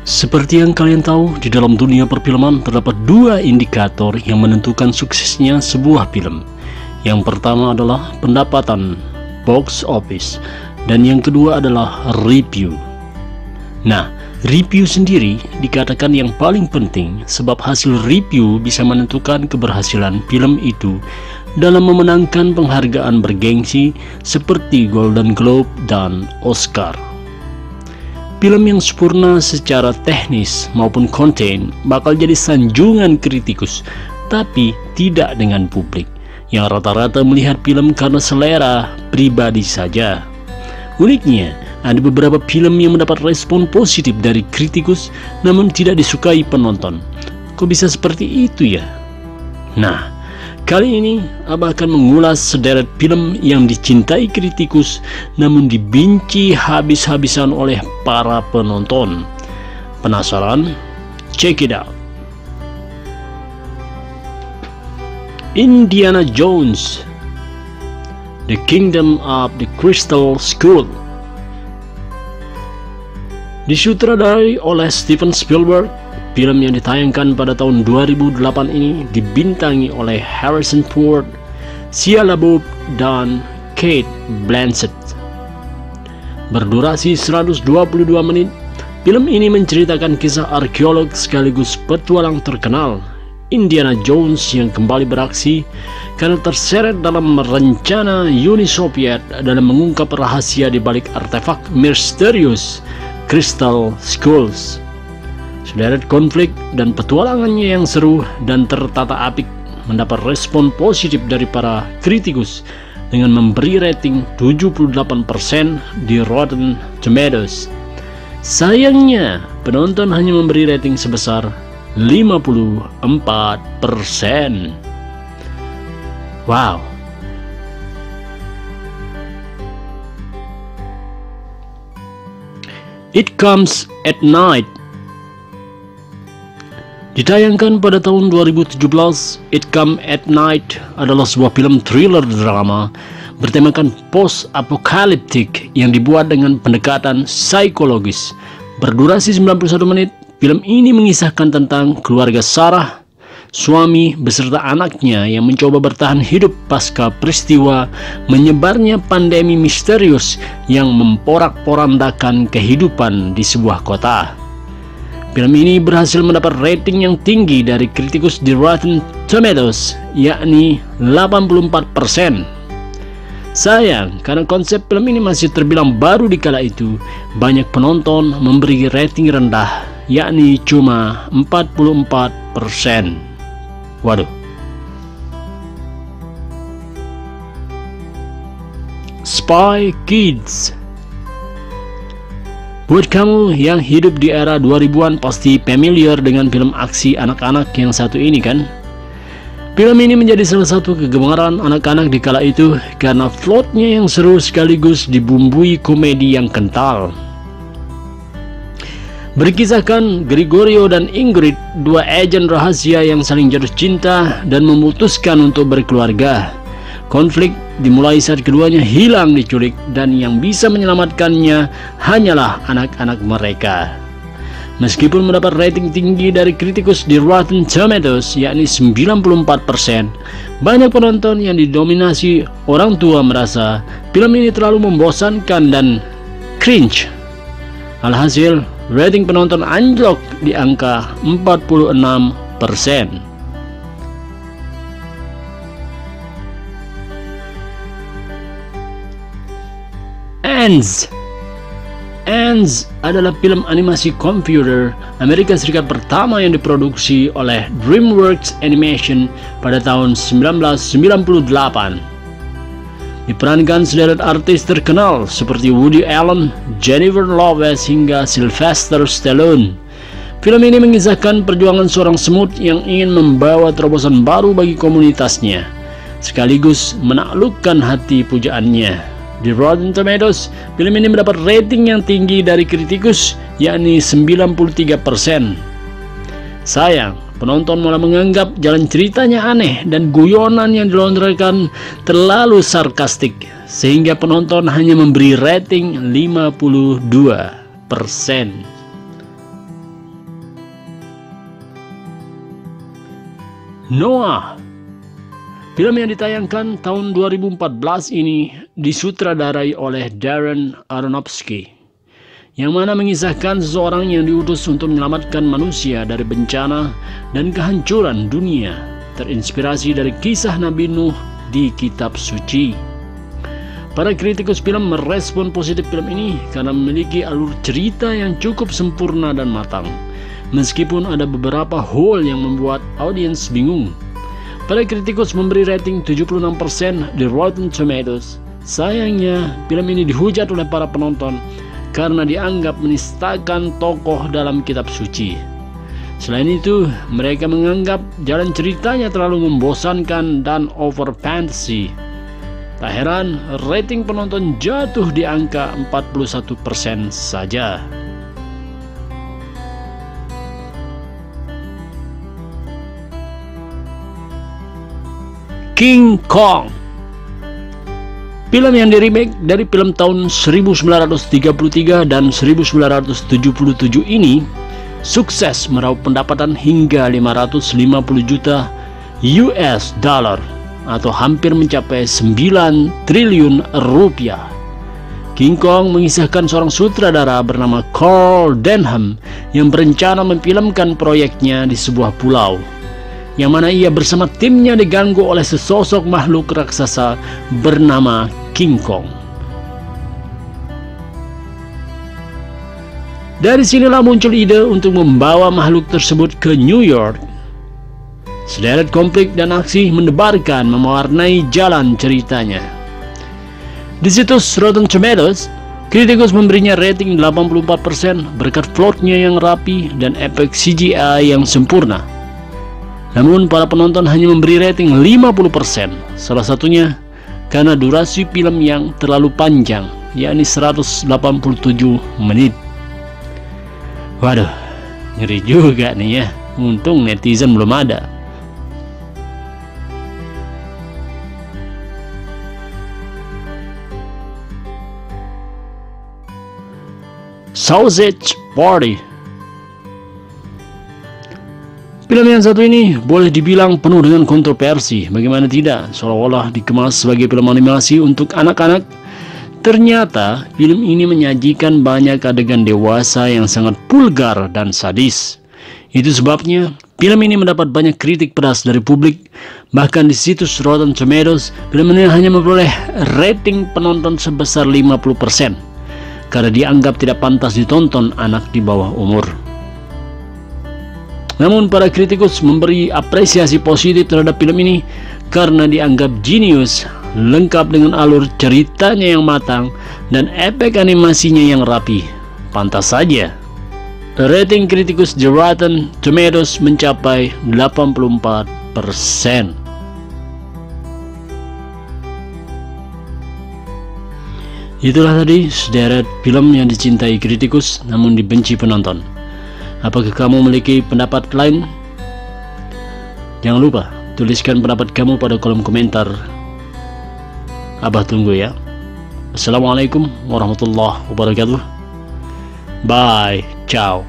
Seperti yang kalian tahu, di dalam dunia perfilman terdapat dua indikator yang menentukan suksesnya sebuah film. Yang pertama adalah pendapatan box office, dan yang kedua adalah review. Nah, review sendiri dikatakan yang paling penting sebab hasil review bisa menentukan keberhasilan film itu dalam memenangkan penghargaan bergengsi seperti Golden Globe dan Oscar. Film yang sempurna secara teknis maupun konten bakal jadi sanjungan kritikus, tapi tidak dengan publik yang rata-rata melihat film karena selera pribadi saja. Uniknya, ada beberapa film yang mendapat respon positif dari kritikus namun tidak disukai penonton. Kok bisa seperti itu ya? Nah, kali ini Abah akan mengulas sederet film yang dicintai kritikus namun dibenci habis-habisan oleh para penonton. Penasaran? Check it out. Indiana Jones, The Kingdom of the Crystal Skull. Disutradarai oleh Steven Spielberg, film yang ditayangkan pada tahun 2008 ini dibintangi oleh Harrison Ford, Shia LaBeouf, dan Cate Blanchett. Berdurasi 122 menit, film ini menceritakan kisah arkeolog sekaligus petualang terkenal, Indiana Jones, yang kembali beraksi karena terseret dalam rencana Uni Soviet dalam mengungkap rahasia di balik artefak misterius Crystal Skulls. Sederet konflik dan petualangannya yang seru dan tertata apik mendapat respon positif dari para kritikus dengan memberi rating 78% di Rotten Tomatoes. Sayangnya, penonton hanya memberi rating sebesar 54%. Wow. It Comes at Night. Ditayangkan pada tahun 2017, It Comes at Night adalah sebuah film thriller drama bertemakan post-apokaliptik yang dibuat dengan pendekatan psikologis. Berdurasi 91 menit, film ini mengisahkan tentang keluarga Sarah, suami beserta anaknya yang mencoba bertahan hidup pasca peristiwa menyebarnya pandemi misterius yang memporak-porandakan kehidupan di sebuah kota. Film ini berhasil mendapat rating yang tinggi dari kritikus di Rotten Tomatoes, yakni 84%. Sayang, karena konsep film ini masih terbilang baru di kala itu, banyak penonton memberi rating rendah, yakni cuma 44%. Waduh. Spy Kids. Buat kamu yang hidup di era 2000-an pasti familiar dengan film aksi anak-anak yang satu ini kan? Film ini menjadi salah satu kegemaran anak-anak di kala itu karena plotnya yang seru sekaligus dibumbui komedi yang kental. Berkisahkan Gregorio dan Ingrid, dua agen rahasia yang saling jatuh cinta dan memutuskan untuk berkeluarga. Konflik dimulai saat keduanya hilang diculik dan yang bisa menyelamatkannya hanyalah anak-anak mereka. Meskipun mendapat rating tinggi dari kritikus di Rotten Tomatoes, yakni 94%, banyak penonton yang didominasi orang tua merasa film ini terlalu membosankan dan cringe. Alhasil, rating penonton anjlok di angka 46%. Ants adalah film animasi komputer Amerika Serikat pertama yang diproduksi oleh DreamWorks Animation pada tahun 1998. Diperankan sederet artis terkenal seperti Woody Allen, Jennifer Lopez, hingga Sylvester Stallone. Film ini mengisahkan perjuangan seorang semut yang ingin membawa terobosan baru bagi komunitasnya, sekaligus menaklukkan hati pujaannya. Di Rotten Tomatoes, film ini mendapat rating yang tinggi dari kritikus, yakni 93%. Sayang, penonton malah menganggap jalan ceritanya aneh dan guyonan yang dilontarkan terlalu sarkastik, sehingga penonton hanya memberi rating 52%. Noah. Film yang ditayangkan tahun 2014 ini disutradarai oleh Darren Aronofsky, yang mana mengisahkan seseorang yang diutus untuk menyelamatkan manusia dari bencana dan kehancuran dunia, terinspirasi dari kisah Nabi Nuh di kitab suci. Para kritikus film merespon positif film ini karena memiliki alur cerita yang cukup sempurna dan matang, meskipun ada beberapa hole yang membuat audiens bingung. Para kritikus memberi rating 76% di Rotten Tomatoes. Sayangnya, film ini dihujat oleh para penonton karena dianggap menistakan tokoh dalam kitab suci. Selain itu, mereka menganggap jalan ceritanya terlalu membosankan dan over fantasy. Tak heran, rating penonton jatuh di angka 41% saja. King Kong. Film yang diremake dari film tahun 1933 dan 1977 ini sukses meraup pendapatan hingga 550 juta US dollar atau hampir mencapai 9 triliun rupiah. King Kong mengisahkan seorang sutradara bernama Carl Denham yang berencana memfilmkan proyeknya di sebuah pulau, yang mana ia bersama timnya diganggu oleh sesosok makhluk raksasa bernama King Kong. Dari sinilah muncul ide untuk membawa makhluk tersebut ke New York. Sederet konflik dan aksi mendebarkan mewarnai jalan ceritanya. Di situs Rotten Tomatoes, kritikus memberinya rating 84% berkat plotnya yang rapi dan efek CGI yang sempurna. Namun para penonton hanya memberi rating 50%, salah satunya karena durasi film yang terlalu panjang, yakni 187 menit. Waduh, ngeri juga nih ya, untung netizen belum ada. Sausage Party. Film yang satu ini boleh dibilang penuh dengan kontroversi, bagaimana tidak, seolah-olah dikemas sebagai film animasi untuk anak-anak. Ternyata film ini menyajikan banyak adegan dewasa yang sangat vulgar dan sadis. Itu sebabnya film ini mendapat banyak kritik pedas dari publik. Bahkan di situs Rotten Tomatoes, film ini hanya memperoleh rating penonton sebesar 50% karena dianggap tidak pantas ditonton anak di bawah umur. Namun para kritikus memberi apresiasi positif terhadap film ini karena dianggap jenius, lengkap dengan alur ceritanya yang matang dan efek animasinya yang rapi. Pantas saja rating kritikus di Rotten Tomatoes mencapai 84%. Itulah tadi sederet film yang dicintai kritikus namun dibenci penonton. Apakah kamu memiliki pendapat lain? Jangan lupa tuliskan pendapat kamu pada kolom komentar. Abah tunggu ya. Assalamualaikum warahmatullahi wabarakatuh. Bye, ciao.